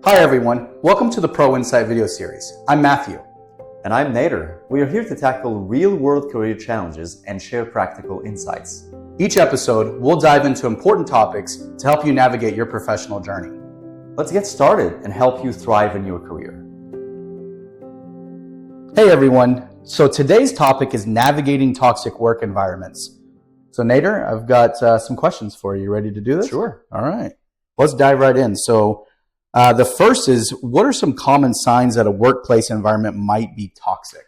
Hi everyone, welcome to the Pro Insight video series. I'm Matthew. And I'm Nader. We are here to tackle real-world career challenges and share practical insights. Each episode, we'll dive into important topics to help you navigate your professional journey. Let's get started and help you thrive in your career. Hey everyone, so today's topic is navigating toxic work environments. So Nader, I've got some questions for you. Ready to do this? Sure. All right, let's dive right in. So the first is, what are some common signs that a workplace environment might be toxic?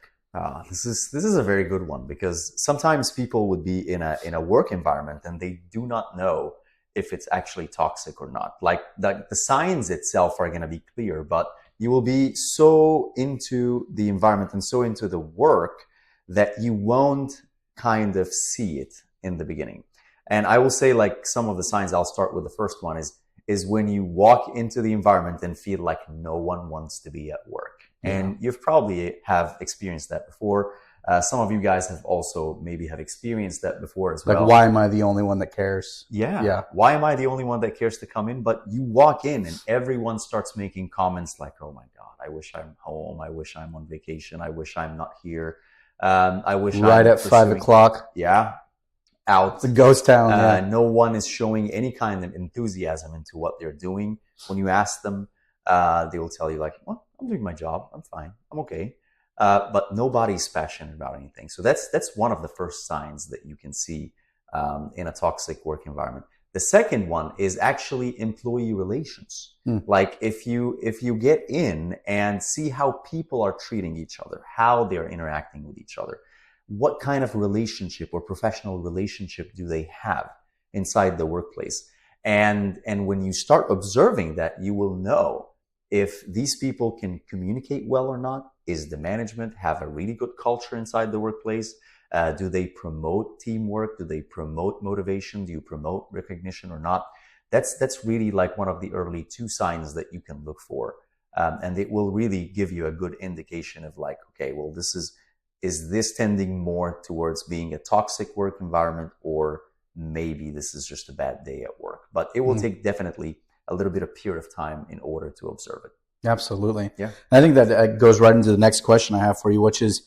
This is a very good one, because sometimes people would be in a work environment and they do not know if it's actually toxic or not. Like the signs itself are going to be clear, but you will be so into the environment and so into the work that you won't kind of see it in the beginning. And I will say, like, some of the signs, I'll start with the first one is when you walk into the environment and feel like no one wants to be at work. And you've probably have experienced that before. Some of you guys have also maybe have experienced that before as well. Like, why am I the only one that cares? Yeah. Why am I the only one that cares to come in? But you walk in and everyone starts making comments like, oh my God, I wish I'm home. I wish I'm on vacation. I wish I'm not here. I wish right I'm at 5 o'clock. Yeah. Out. It's a ghost town. No one is showing any kind of enthusiasm into what they're doing. When you ask them, they will tell you like, well, I'm doing my job. I'm fine. I'm okay. But nobody's passionate about anything. So that's one of the first signs that you can see in a toxic work environment. The second one is actually employee relations. Like if you get in and see how people are treating each other, how they're interacting with each other, what kind of relationship or professional relationship do they have inside the workplace? And when you start observing that, you will know if these people can communicate well or not. Is the management have a really good culture inside the workplace? Do they promote teamwork? Do they promote motivation? Do you promote recognition or not? That's really like one of the early two signs that you can look for. And it will really give you a good indication of like, okay, well, is this tending more towards being a toxic work environment, or maybe this is just a bad day at work? But it will take definitely a little bit of period of time in order to observe it. Absolutely. Yeah. I think that goes right into the next question I have for you, which is,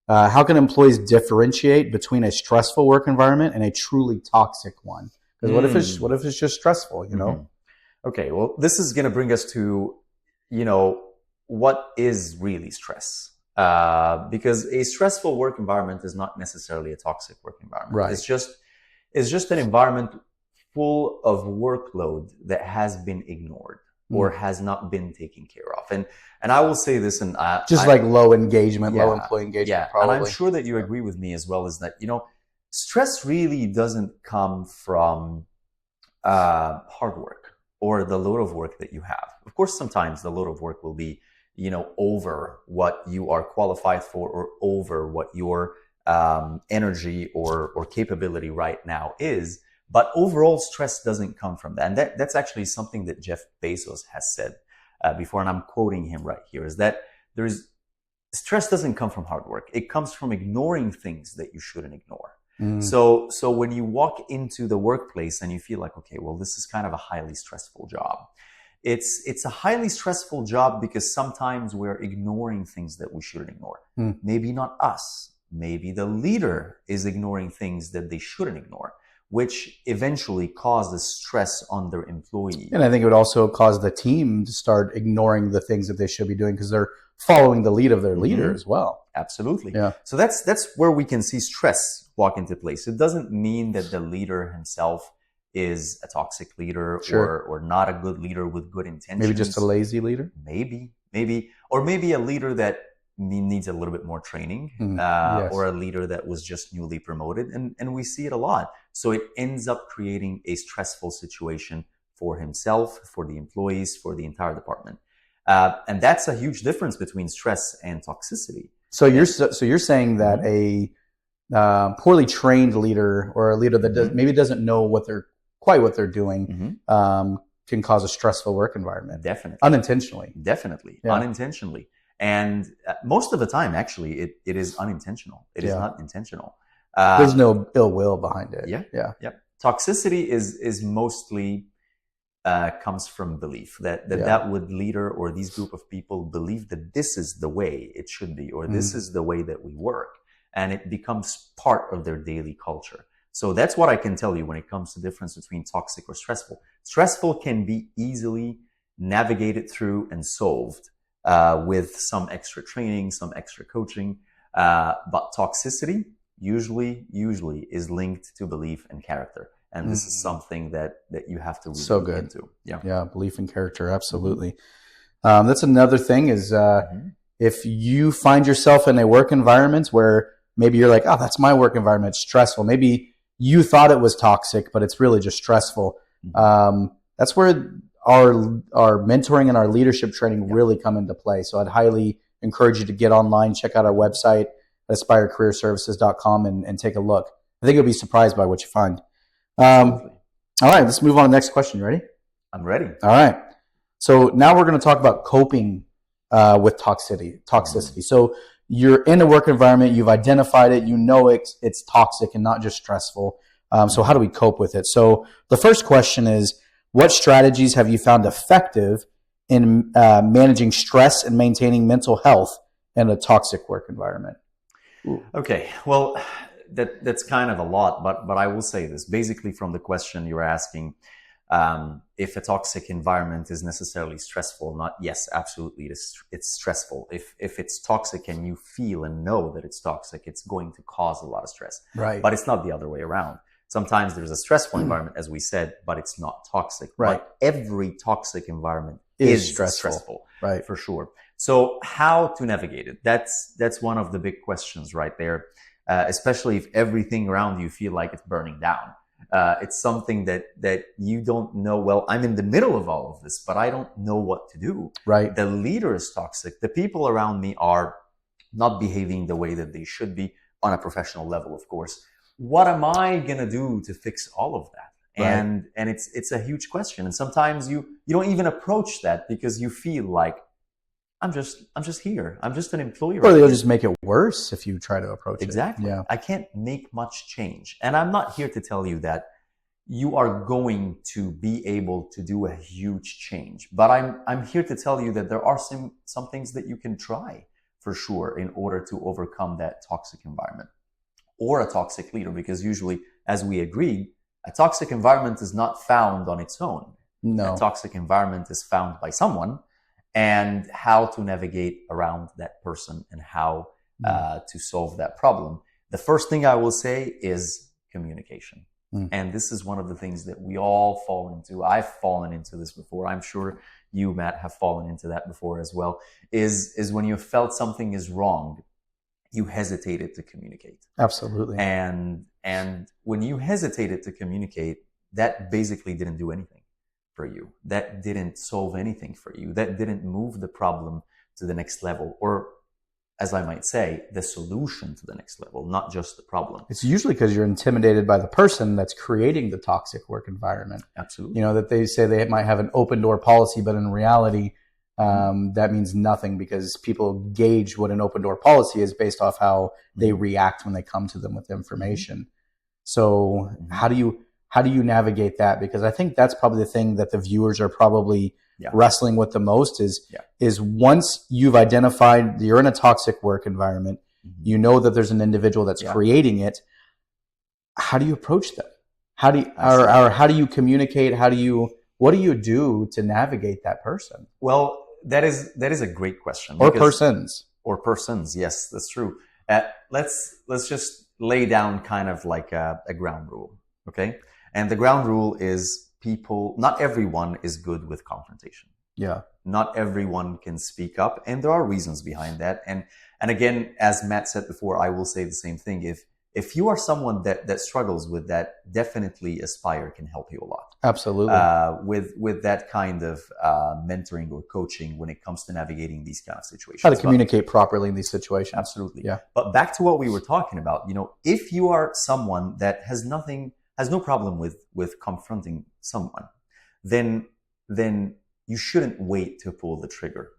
how can employees differentiate between a stressful work environment and a truly toxic one? Because what if it's just stressful, you know? Okay, well, this is going to bring us to, what is really stress? Because a stressful work environment is not necessarily a toxic work environment. Right. It's just an environment full of workload that has been ignored or has not been taken care of. And I will say this, and like low engagement, low employee engagement. Yeah, probably. and I'm sure that you agree with me as well, is that, stress really doesn't come from hard work or the load of work that you have. Of course, sometimes the load of work will be, over what you are qualified for or over what your energy or capability right now is. But overall, stress doesn't come from that. And that's actually something that Jeff Bezos has said before, and I'm quoting him right here, is that stress doesn't come from hard work. It comes from ignoring things that you shouldn't ignore. So when you walk into the workplace and you feel like, okay, well, this is kind of a highly stressful job. It's a highly stressful job because sometimes we're ignoring things that we shouldn't ignore. Maybe not us. Maybe the leader is ignoring things that they shouldn't ignore, which eventually causes stress on their employee. And I think it would also cause the team to start ignoring the things that they should be doing because they're following the lead of their leader as well. Absolutely. Yeah. So that's where we can see stress walk into place. It doesn't mean that the leader himself is a toxic leader or not a good leader with good intentions. Maybe just a lazy leader? Maybe. Or maybe a leader that needs a little bit more training, or a leader that was just newly promoted. And we see it a lot. So it ends up creating a stressful situation for himself, for the employees, for the entire department. And that's a huge difference between stress and toxicity. So you're saying that a poorly trained leader, or a leader that maybe doesn't know what they're doing, can cause a stressful work environment. Definitely. Unintentionally. Definitely. Yeah. Unintentionally. And most of the time, actually, it is unintentional. It is not intentional. There's no ill will behind it. Yeah. Toxicity is mostly comes from belief that would leader or these group of people believe that this is the way it should be, or this is the way that we work, and it becomes part of their daily culture. So that's what I can tell you when it comes to the difference between toxic or stressful. Stressful can be easily navigated through and solved with some extra training, some extra coaching, but toxicity usually is linked to belief and character. And this is something that you have to really look into. Yeah, belief and character, absolutely. That's another thing is if you find yourself in a work environment where maybe you're like, oh, that's my work environment, it's stressful. Maybe you thought it was toxic, but it's really just stressful. That's where our mentoring and our leadership training really come into play. So I'd highly encourage you to get online, check out our website, aspirecareerservices.com, and take a look. I think you'll be surprised by what you find. All right, let's move on to the next question. You ready? I'm ready. All right. So now we're going to talk about coping with toxicity. So you're in a work environment, you've identified it, you know it's toxic and not just stressful. So how do we cope with it? So the first question is, what strategies have you found effective in managing stress and maintaining mental health in a toxic work environment? Okay, well, that's kind of a lot, but I will say this. Basically, from the question you were asking, if a toxic environment is necessarily stressful, not yes, absolutely, it's stressful. If it's toxic and you feel and know that it's toxic, it's going to cause a lot of stress. Right. But it's not the other way around. Sometimes there's a stressful environment, as we said, but it's not toxic. Right. But every toxic environment is stressful. Right. For sure. So how to navigate it? That's one of the big questions right there. Especially if everything around you feel like it's burning down. It's something that you don't know. Well, I'm in the middle of all of this, but I don't know what to do. Right. The leader is toxic. The people around me are not behaving the way that they should be on a professional level, of course. What am I gonna do to fix all of that? Right. And it's a huge question. And sometimes you don't even approach that because you feel like I'm just here. I'm just an employee. Or they'll just make it worse if you try to approach it. Exactly. Yeah. I can't make much change. And I'm not here to tell you that you are going to be able to do a huge change. But I'm here to tell you that there are some things that you can try for sure in order to overcome that toxic environment or a toxic leader. Because usually, as we agreed, a toxic environment is not found on its own. No. A toxic environment is found by someone, and how to navigate around that person and how to solve that problem. The first thing I will say is communication. And this is one of the things that we all fall into. I've fallen into this before. I'm sure you, Matt, have fallen into that before as well, is when you felt something is wrong, you hesitated to communicate. Absolutely. And when you hesitated to communicate, that basically didn't do anything for you. That didn't solve anything for you. That didn't move the problem to the next level, or as I might say, the solution to the next level, not just the problem. It's usually because you're intimidated by the person that's creating the toxic work environment. Absolutely. You know, that they say they might have an open door policy, but in reality, that means nothing, because people gauge what an open door policy is based off how they react when they come to them with information. So how do you navigate that? Because I think that's probably the thing that the viewers are probably wrestling with the most is once you've identified you're in a toxic work environment, you know that there's an individual that's creating it. How do you approach them? How do you communicate? What do you do to navigate that person? Well, that is a great question. Or persons. Yes, that's true. Let's just lay down kind of like a ground rule, okay? And the ground rule is not everyone is good with confrontation. Yeah. Not everyone can speak up, and there are reasons behind that. And again, as Matt said before, I will say the same thing. If you are someone that struggles with that, definitely Aspire can help you a lot. Absolutely. With that kind of mentoring or coaching when it comes to navigating these kind of situations. How to communicate properly in these situations. Absolutely. Yeah. But back to what we were talking about, if you are someone that has no problem with confronting someone, then you shouldn't wait to pull the trigger,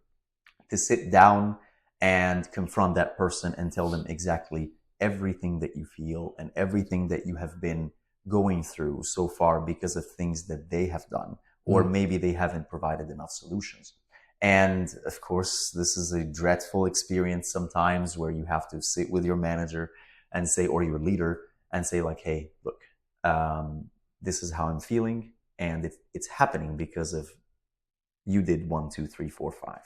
to sit down and confront that person and tell them exactly everything that you feel and everything that you have been going through so far because of things that they have done or maybe they haven't provided enough solutions. And of course, this is a dreadful experience sometimes where you have to sit with your manager and say, or your leader, and say like, hey, look, this is how I'm feeling. And it's happening because of you did 1, 2, 3, 4, 5.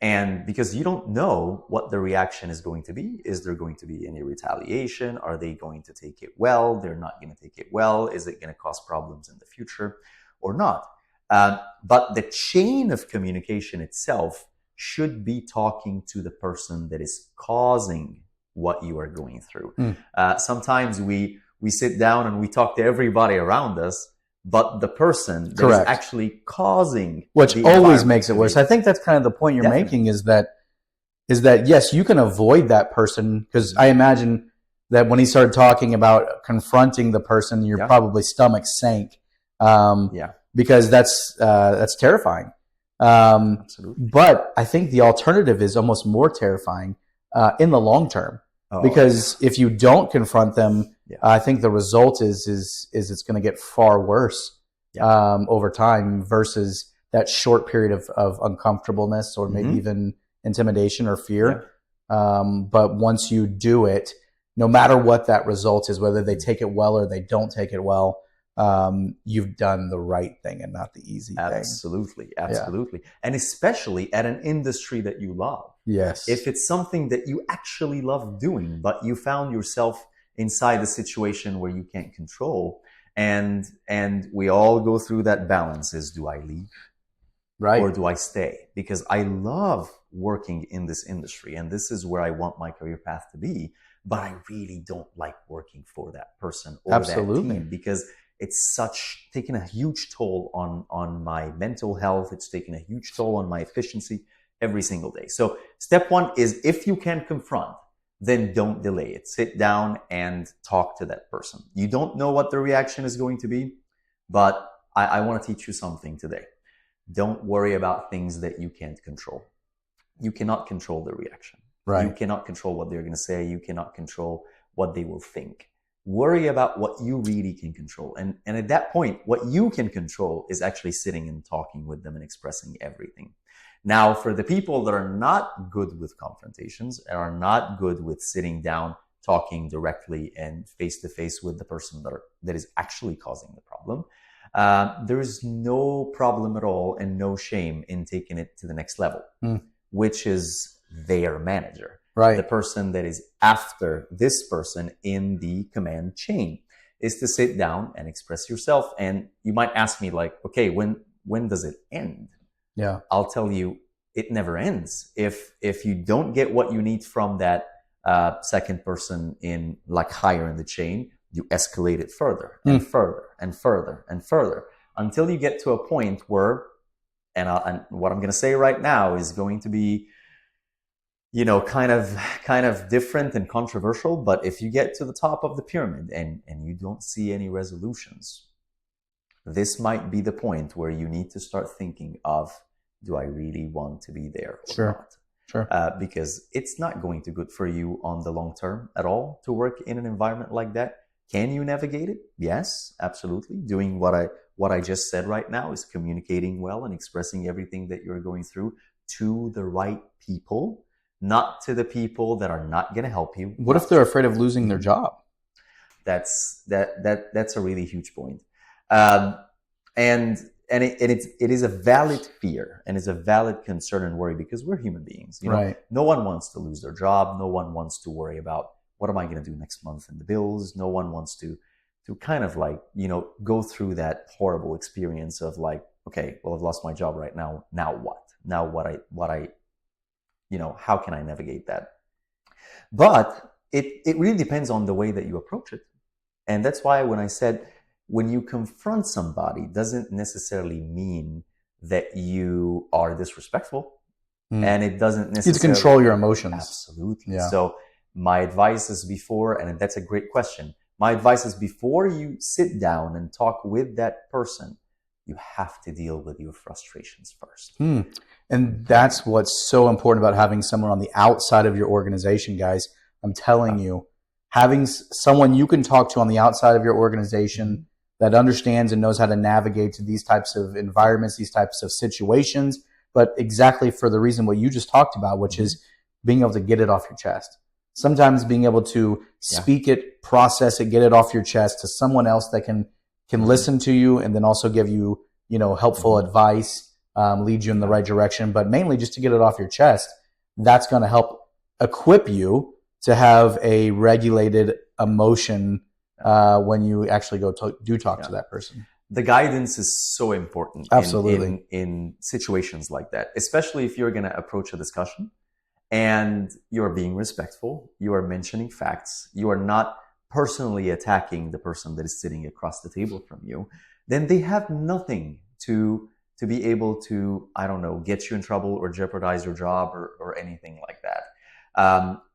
And because you don't know what the reaction is going to be. Is there going to be any retaliation? Are they going to take it well? They're not going to take it well. Is it going to cause problems in the future or not? But the chain of communication itself should be talking to the person that is causing what you are going through. Sometimes we sit down and we talk to everybody around us, but the person that is actually causing, which always makes it worse. I think that's kind of the point you're making, is that yes, you can avoid that person, because I imagine that when he started talking about confronting the person, your probably stomach sank. Because that's terrifying. Absolutely. But I think the alternative is almost more terrifying in the long term. Because if you don't confront them, I think the result is it's going to get far worse over time, versus that short period of uncomfortableness, or maybe even intimidation or fear. But once you do it, no matter what that result is, whether they take it well or they don't take it well, you've done the right thing and not the easy thing. Absolutely. And especially at an industry that you love. Yes. If it's something that you actually love doing, but you found yourself inside a situation where you can't control, and we all go through that balance, is, do I leave? Or do I stay? Because I love working in this industry, and this is where I want my career path to be, but I really don't like working for that person or that team, because it's taking a huge toll on my mental health. It's taking a huge toll on my efficiency every single day. So step one is, if you can confront, then don't delay it. Sit down and talk to that person. You don't know what the reaction is going to be, but I want to teach you something today. Don't worry about things that you can't control. You cannot control the reaction. You cannot control what they're going to say. You cannot control what they will think. Worry about what you really can control. And at that point, what you can control is actually sitting and talking with them and expressing everything. Now, for the people that are not good with confrontations and are not good with sitting down, talking directly and face to face with the person that is actually causing the problem, there is no problem at all and no shame in taking it to the next level, which is their manager. The person that is after this person in the command chain, is to sit down and express yourself. And you might ask me like, okay, when does it end? I'll tell you, it never ends. If you don't get what you need from that second person in, like, higher in the chain, you escalate it further and further and further and further, until you get to a point where, and what I'm going to say right now is going to be, kind of different and controversial, but if you get to the top of the pyramid and you don't see any resolutions, this might be the point where you need to start thinking of, do I really want to be there or not? Because it's not going to good for you on the long term at all to work in an environment like that. Can you navigate it? Yes, absolutely. Doing what I just said right now is communicating well and expressing everything that you're going through to the right people, not to the people that are not going to help you. What if they're afraid of losing their job? That's a really huge point. And it is a valid fear, and it's a valid concern and worry, because we're human beings. No one wants to lose their job. No one wants to worry about, what am I going to do next month in the bills? No one wants to kind of like, go through that horrible experience of like, okay, well, I've lost my job right now. Now what? Now how can I navigate that? But it really depends on the way that you approach it. And that's why when I said, when you confront somebody, doesn't necessarily mean that you are disrespectful. And it doesn't necessarily... You control your emotions. Absolutely. Yeah. So my advice is before, and that's a great question, my advice is before you sit down and talk with that person, you have to deal with your frustrations first. And that's what's so important about having someone on the outside of your organization, guys. I'm telling you, having someone you can talk to on the outside of your organization that understands and knows how to navigate to these types of environments, these types of situations, but exactly for the reason what you just talked about, which is being able to get it off your chest. Sometimes being able to speak it, process it, get it off your chest to someone else that can listen to you and then also give you, helpful advice, lead you in the right direction, but mainly just to get it off your chest. That's going to help equip you to have a regulated emotion when you actually go talk to that person. The guidance is so important. Absolutely. In situations like that, especially if you're going to approach a discussion and you're being respectful, you are mentioning facts, you are not personally attacking the person that is sitting across the table from you, then they have nothing to be able to, I don't know, get you in trouble or jeopardize your job or anything like that.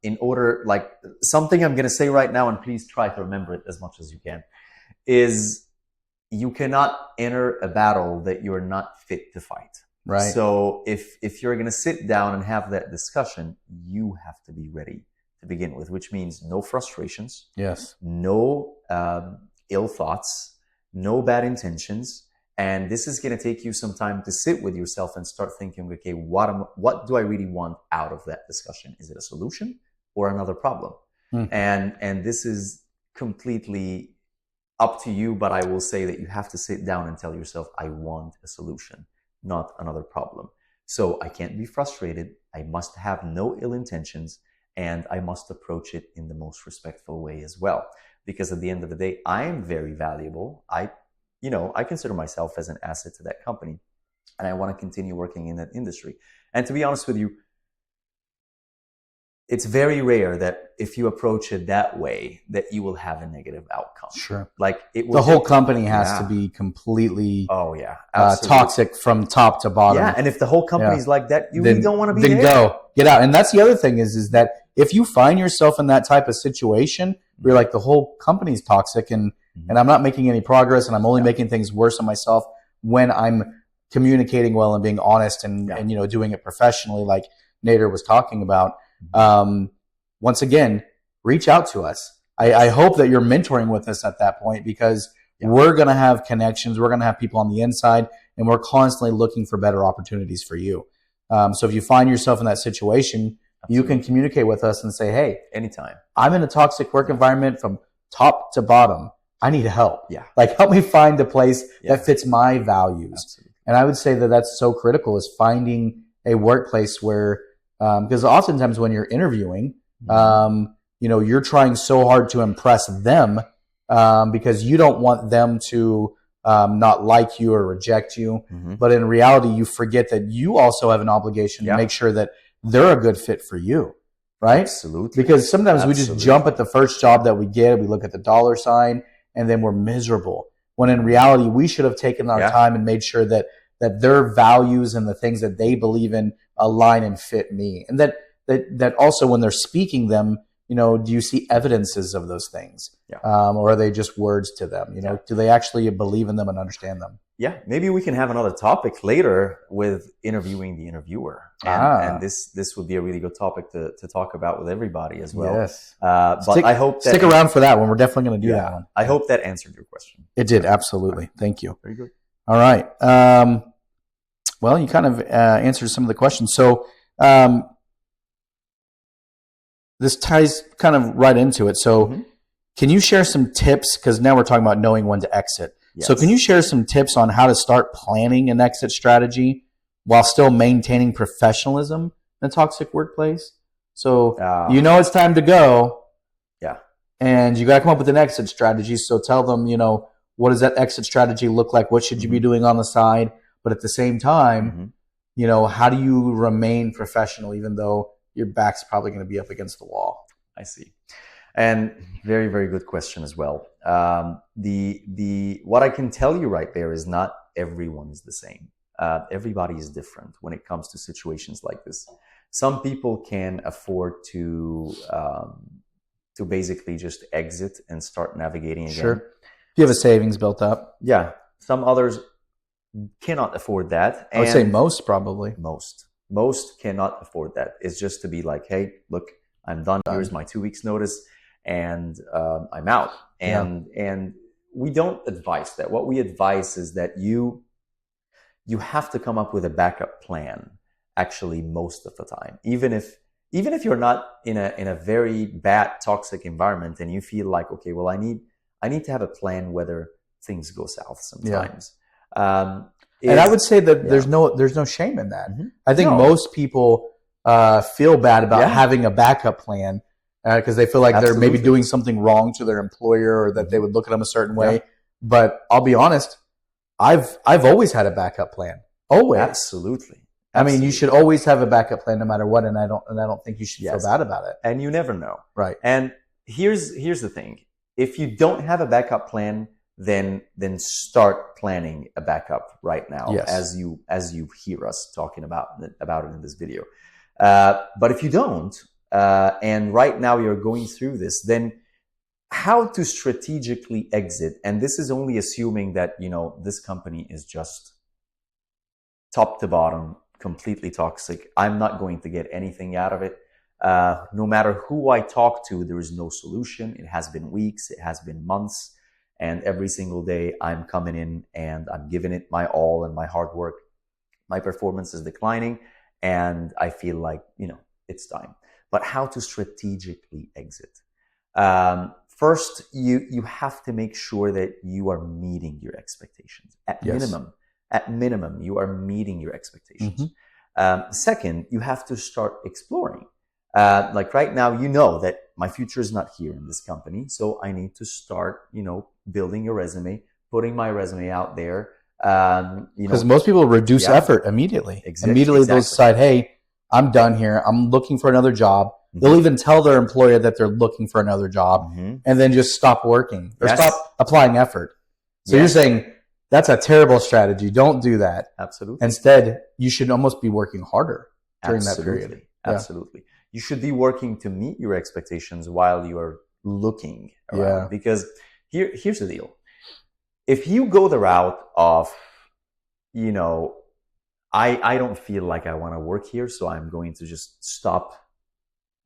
In order, like something I'm going to say right now, and please try to remember it as much as you can, is you cannot enter a battle that you're not fit to fight. Right. So if you're going to sit down and have that discussion, you have to be ready to begin with, which means no frustrations. Yes. No ill thoughts, no bad intentions. And this is going to take you some time to sit with yourself and start thinking, okay, what do I really want out of that discussion? Is it a solution or another problem? And this is completely up to you, but I will say that you have to sit down and tell yourself, I want a solution, not another problem. So I can't be frustrated. I must have no ill intentions, and I must approach it in the most respectful way as well. Because at the end of the day, I am very valuable. I consider myself as an asset to that company, and I want to continue working in that industry. And to be honest with you, it's very rare that if you approach it that way, that you will have a negative outcome. Sure. Like the whole company has to be completely toxic from top to bottom. Yeah. And if the whole company is like that, you really don't want to be there. Then get out. And that's the other thing is that if you find yourself in that type of situation where like the whole company's toxic and I'm not making any progress and I'm only making things worse on myself when I'm communicating well and being honest and doing it professionally, like Nader was talking about. Once again, reach out to us. I hope that you're mentoring with us at that point, because we're going to have connections. We're going to have people on the inside, and we're constantly looking for better opportunities for you. So if you find yourself in that situation, you can communicate with us and say, hey, anytime, I'm in a toxic work environment from top to bottom. I need help. Yeah. Like, help me find a place that fits my values. Absolutely. And I would say that that's so critical, is finding a workplace where, because oftentimes when you're interviewing, you're trying so hard to impress them, because you don't want them to not like you or reject you. But in reality, you forget that you also have an obligation to make sure that they're a good fit for you, right? Absolutely. Because sometimes we just jump at the first job that we get, we look at the dollar sign, and then we're miserable. When in reality, we should have taken our time and made sure that their values and the things that they believe in align and fit me. And that also when they're speaking them, do you see evidences of those things? Or are they just words to them? Do they actually believe in them and understand them? Yeah, maybe we can have another topic later with interviewing the interviewer. And this would be a really good topic to talk about with everybody as well. Yes. But I hope that... Stick around for that one. We're definitely going to do that one. I hope that answered your question. It did, absolutely. Thank you. Very good. All right. Well, you kind of answered some of the questions. So this ties kind of right into it. So can you share some tips? Because now we're talking about knowing when to exit. Yes. So can you share some tips on how to start planning an exit strategy while still maintaining professionalism in a toxic workplace? So it's time to go. Yeah. And you got to come up with an exit strategy. So tell them, what does that exit strategy look like? What should you be doing on the side? But at the same time, how do you remain professional even though your back's probably going to be up against the wall? I see. And very, very good question as well. What I can tell you right there is not everyone is the same. Everybody is different when it comes to situations like this. Some people can afford to basically just exit and start navigating again. Sure. If you have a savings built up. Yeah. Some others cannot afford that. I would say most probably. Most cannot afford that. It's just to be like, hey, look, I'm done. Here's my 2 weeks notice, and I'm out. And we don't advise that. What we advise is that you have to come up with a backup plan. Actually, most of the time, even if you're not in a very bad toxic environment, and you feel like, okay, well, I need to have a plan whether things go south sometimes. And I would say that yeah. there's no shame in that. Mhm. I think No. most people feel bad about Yeah. having a backup plan because they feel like they're maybe Absolutely. doing something wrong to their employer, or that they would look at them a certain way. Yeah. But I'll be honest, I've always had a backup plan. Always. Absolutely. I mean, you should always have a backup plan no matter what, and I don't think you should Yes. feel bad about it. And you never know. Right. And here's the thing: if you don't have a backup plan, then start planning a backup right now, Yes. as you hear us talking about it in this video. But if you don't, and right now you're going through this, then how to strategically exit? And this is only assuming that this company is just top to bottom completely toxic. I'm not going to get anything out of it. No matter who I talk to, there is no solution. It has been weeks, it has been months, and every single day I'm coming in and I'm giving it my all and my hard work. My performance is declining, and I feel like, it's time. But how to strategically exit? First, you have to make sure that you are meeting your expectations. At minimum, you are meeting your expectations. Second, you have to start exploring. Like right now, that my future is not here in this company, so I need to start, building a resume, putting my resume out there. Because most people reduce effort immediately. Immediately they'll decide, hey, I'm done here. I'm looking for another job. They'll even tell their employer that they're looking for another job, and then just stop working or stop applying effort. So you're saying that's a terrible strategy. Don't do that. Absolutely. Instead, you should almost be working harder during that period. Absolutely. You should be working to meet your expectations while you are looking around. Because here's the deal. If you go the route of, I don't feel like I want to work here, so I'm going to just stop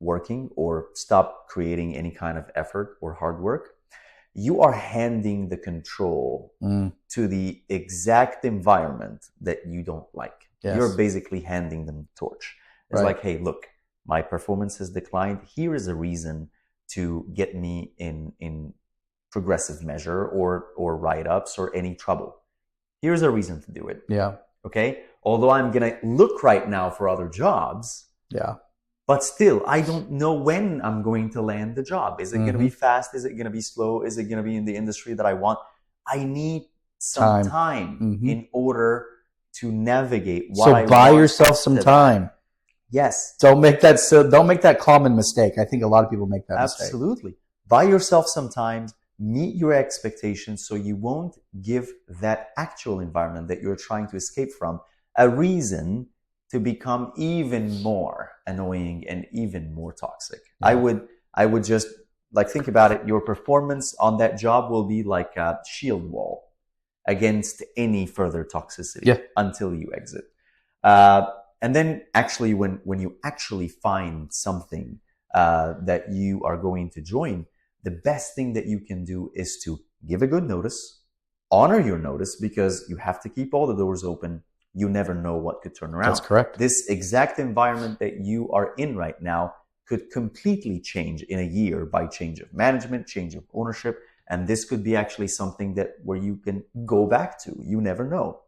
working or stop creating any kind of effort or hard work, you are handing the control to the exact environment that you don't like. Yes. You're basically handing them the torch. It's like, hey, look, my performance has declined. Here is a reason to get me in progressive measure or write-ups or any trouble. Here's a reason to do it. Yeah. Okay? Although I'm going to look right now for other jobs. Yeah. But still, I don't know when I'm going to land the job. Is it going to be fast? Is it going to be slow? Is it going to be in the industry that I want? I need some time in order to navigate what I want. So buy yourself some time. Yes. Don't make that common mistake. I think a lot of people make that mistake. Absolutely. Buy yourself some time. Meet your expectations so you won't give that actual environment that you're trying to escape from a reason to become even more annoying and even more toxic. Yeah. I would just think about it. Your performance on that job will be like a shield wall against any further toxicity until you exit. And then actually when you actually find something that you are going to join, the best thing that you can do is to give a good notice, honor your notice, because you have to keep all the doors open. You never know what could turn around. That's correct. This exact environment that you are in right now could completely change in a year by change of management, change of ownership. And this could be actually something where you can go back to. You never know.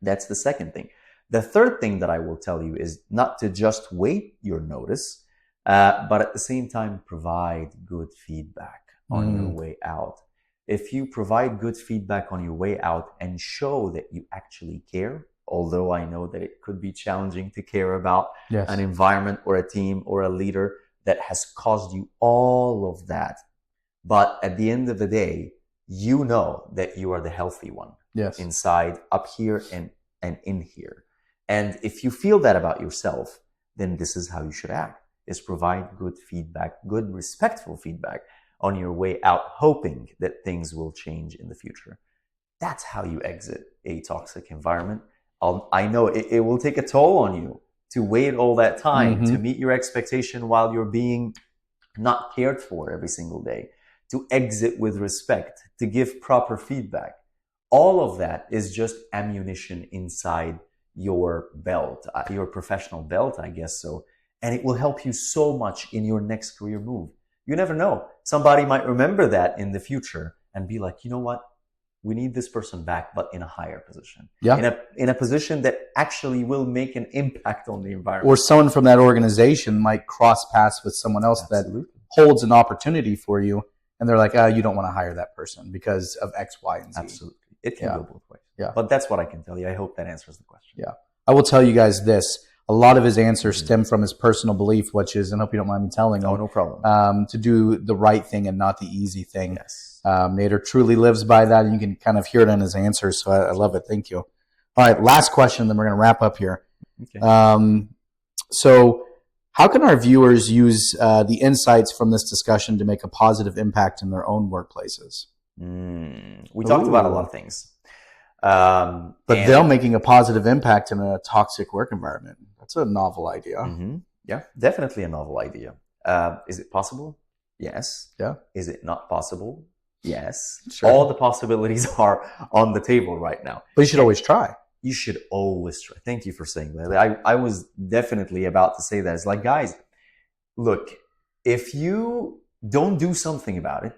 That's the second thing. The third thing that I will tell you is not to just wait your notice, but at the same time, provide good feedback on your way out. If you provide good feedback on your way out and show that you actually care, although I know that it could be challenging to care about an environment or a team or a leader that has caused you all of that. But at the end of the day, you know that you are the healthy one inside, up here and in here. And if you feel that about yourself, then this is how you should act, is provide good feedback, good respectful feedback on your way out, hoping that things will change in the future. That's how you exit a toxic environment. I know it will take a toll on you to wait all that time to meet your expectation while you're being not cared for every single day, to exit with respect, to give proper feedback. All of that is just ammunition inside your belt, your professional belt, I guess so. And it will help you so much in your next career move. You never know. Somebody might remember that in the future and be like, you know what? We need this person back, but in a higher position. Yeah. In a position that actually will make an impact on the environment. Or someone from that organization might cross paths with someone else Absolutely. that holds an opportunity for you. And they're like, oh, you don't want to hire that person because of X, Y, and Z. Absolutely. It can go both ways. Yeah. But that's what I can tell you. I hope that answers the question. Yeah. I will tell you guys this. A lot of his answers stem from his personal belief, which is, and I hope you don't mind me telling him, Oh, no problem. to do the right thing and not the easy thing. Yes. Nader truly lives by that, and you can kind of hear it in his answers. So I love it. Thank you. All right, last question, then we're going to wrap up here. Okay. So how can our viewers use the insights from this discussion to make a positive impact in their own workplaces? We talked about a lot of things. But they're making a positive impact in a toxic work environment. That's a novel idea. Yeah, definitely a novel idea. Is it possible? Yes. Yeah. Is it not possible? Yes. Sure. All the possibilities are on the table right now. But you should always try. You should always try. Thank you for saying that. I was definitely about to say that. It's like, guys, look, if you don't do something about it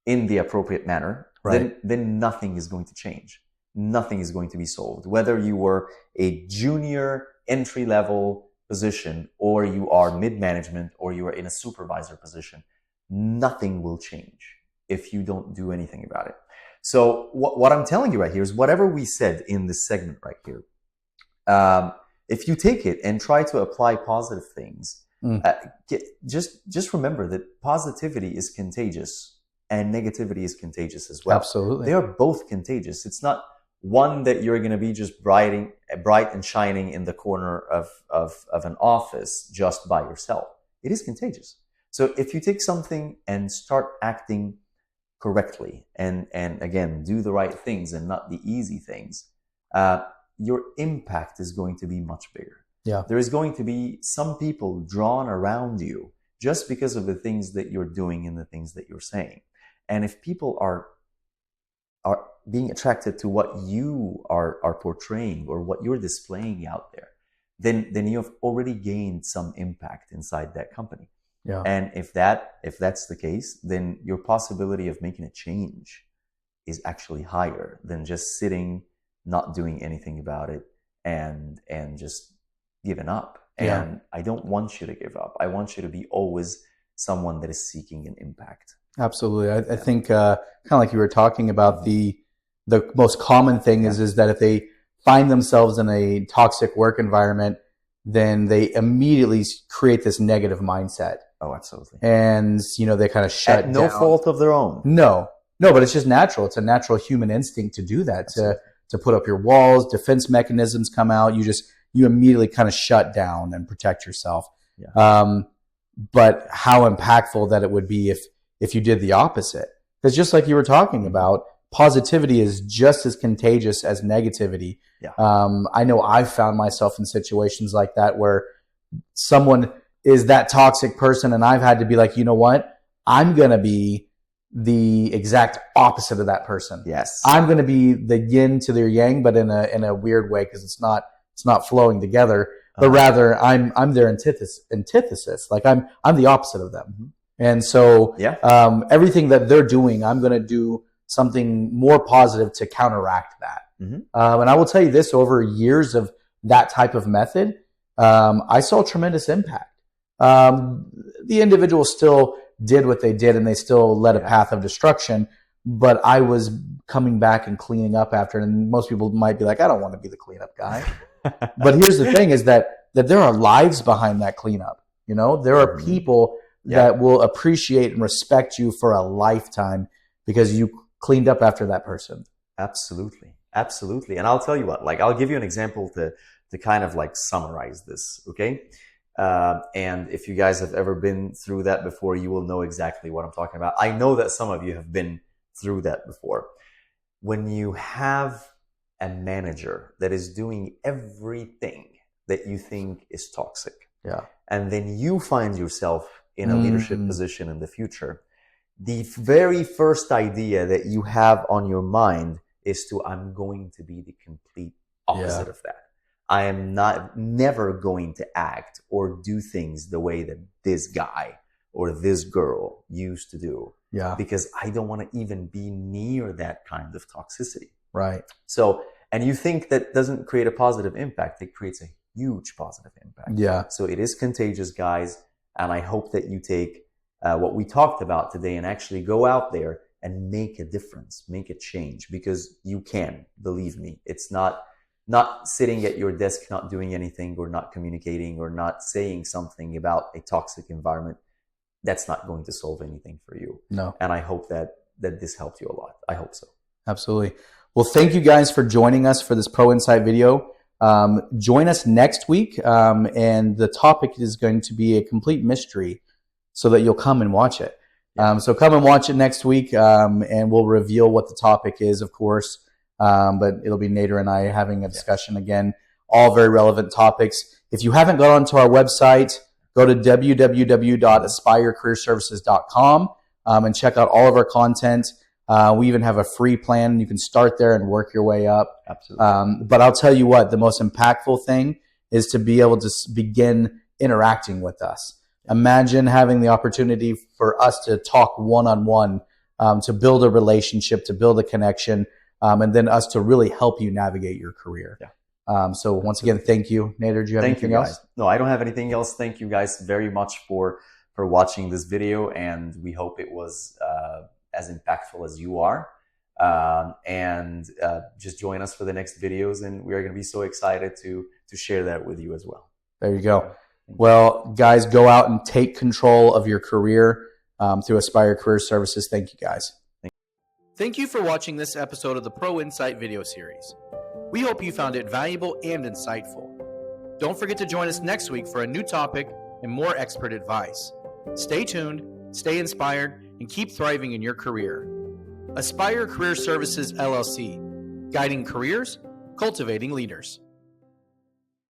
in the appropriate manner, then nothing is going to change. Nothing is going to be solved. Whether you were a junior entry-level position or you are mid-management or you are in a supervisor position, nothing will change if you don't do anything about it. So what I'm telling you right here is whatever we said in this segment right here, if you take it and try to apply positive things, just remember that positivity is contagious and negativity is contagious as well. Absolutely. They are both contagious. It's not one that you're going to be just bright and shining in the corner of an office just by yourself. It is contagious. So if you take something and start acting correctly and again, do the right things and not the easy things, your impact is going to be much bigger. Yeah. There is going to be some people drawn around you just because of the things that you're doing and the things that you're saying. And if people are being attracted to what you are portraying or what you're displaying out there, then you have already gained some impact inside that company. Yeah. And if that's the case, then your possibility of making a change is actually higher than just sitting, not doing anything about it, and just giving up. Yeah. And I don't want you to give up. I want you to be always someone that is seeking an impact. Absolutely. I think kind of like you were talking about, the most common thing is that if they find themselves in a toxic work environment, then they immediately create this negative mindset. Oh, absolutely. And, they kind of shut down. At no fault of their own. No, but it's just natural. It's a natural human instinct to do that, to put up your walls, defense mechanisms come out. You immediately kind of shut down and protect yourself. Yeah. But how impactful that it would be if you did the opposite. Because just like you were talking about, positivity is just as contagious as negativity. Yeah. I know I've found myself in situations like that where someone is that toxic person and I've had to be like, you know what? I'm going to be the exact opposite of that person. Yes. I'm going to be the yin to their yang, but in a weird way, because it's not flowing together, but rather I'm their antithesis. Like I'm the opposite of them. Mm-hmm. And so Yeah. Everything that they're doing, I'm going to do something more positive to counteract that. Mm-hmm. And I will tell you this, over years of that type of method, I saw tremendous impact. The individual still did what they did and they still led a path of destruction, but I was coming back and cleaning up after. And most people might be like, I don't want to be the cleanup guy. But here's the thing is that there are lives behind that cleanup. There are people that will appreciate and respect you for a lifetime because you cleaned up after that person. Absolutely. Absolutely. And I'll tell you what, I'll give you an example to kind of summarize this. Okay. And if you guys have ever been through that before, you will know exactly what I'm talking about. I know that some of you have been through that before. When you have a manager that is doing everything that you think is toxic, Yeah. and then you find yourself in a leadership position in the future, the very first idea that you have on your mind is to, I'm going to be the complete opposite of that. I am never going to act or do things the way that this guy or this girl used to do. Yeah. Because I don't want to even be near that kind of toxicity. Right. So, and you think that doesn't create a positive impact. It creates a huge positive impact. Yeah. So it is contagious, guys. And I hope that you take what we talked about today and actually go out there and make a difference, make a change, because you can, believe me. It's not sitting at your desk, not doing anything or not communicating or not saying something about a toxic environment. That's not going to solve anything for you. No. And I hope that this helped you a lot. I hope so. Absolutely. Well, thank you guys for joining us for this Pro Insight video. Join us next week. And the topic is going to be a complete mystery so that you'll come and watch it. So come and watch it next week. And we'll reveal what the topic is, of course. But it'll be Nader and I having a discussion again, all very relevant topics. If you haven't gone onto our website, go to www.aspirecareerservices.com and check out all of our content. We even have a free plan. You can start there and work your way up. Absolutely. But I'll tell you what, the most impactful thing is to be able to begin interacting with us. Imagine having the opportunity for us to talk one-on-one, to build a relationship, to build a connection, and then us to really help you navigate your career. Yeah. So once again, thank you. Nader, do you have anything else? No, I don't have anything else. Thank you guys very much for watching this video, and we hope it was as impactful as you are. Just join us for the next videos, and we are going to be so excited to share that with you as well. There you go. Well, guys, go out and take control of your career through Aspire Career Services. Thank you, guys. Thank you for watching this episode of the Pro Insight video series. We hope you found it valuable and insightful. Don't forget to join us next week for a new topic and more expert advice. Stay tuned, stay inspired, and keep thriving in your career. Aspire Career Services, LLC, guiding careers, cultivating leaders.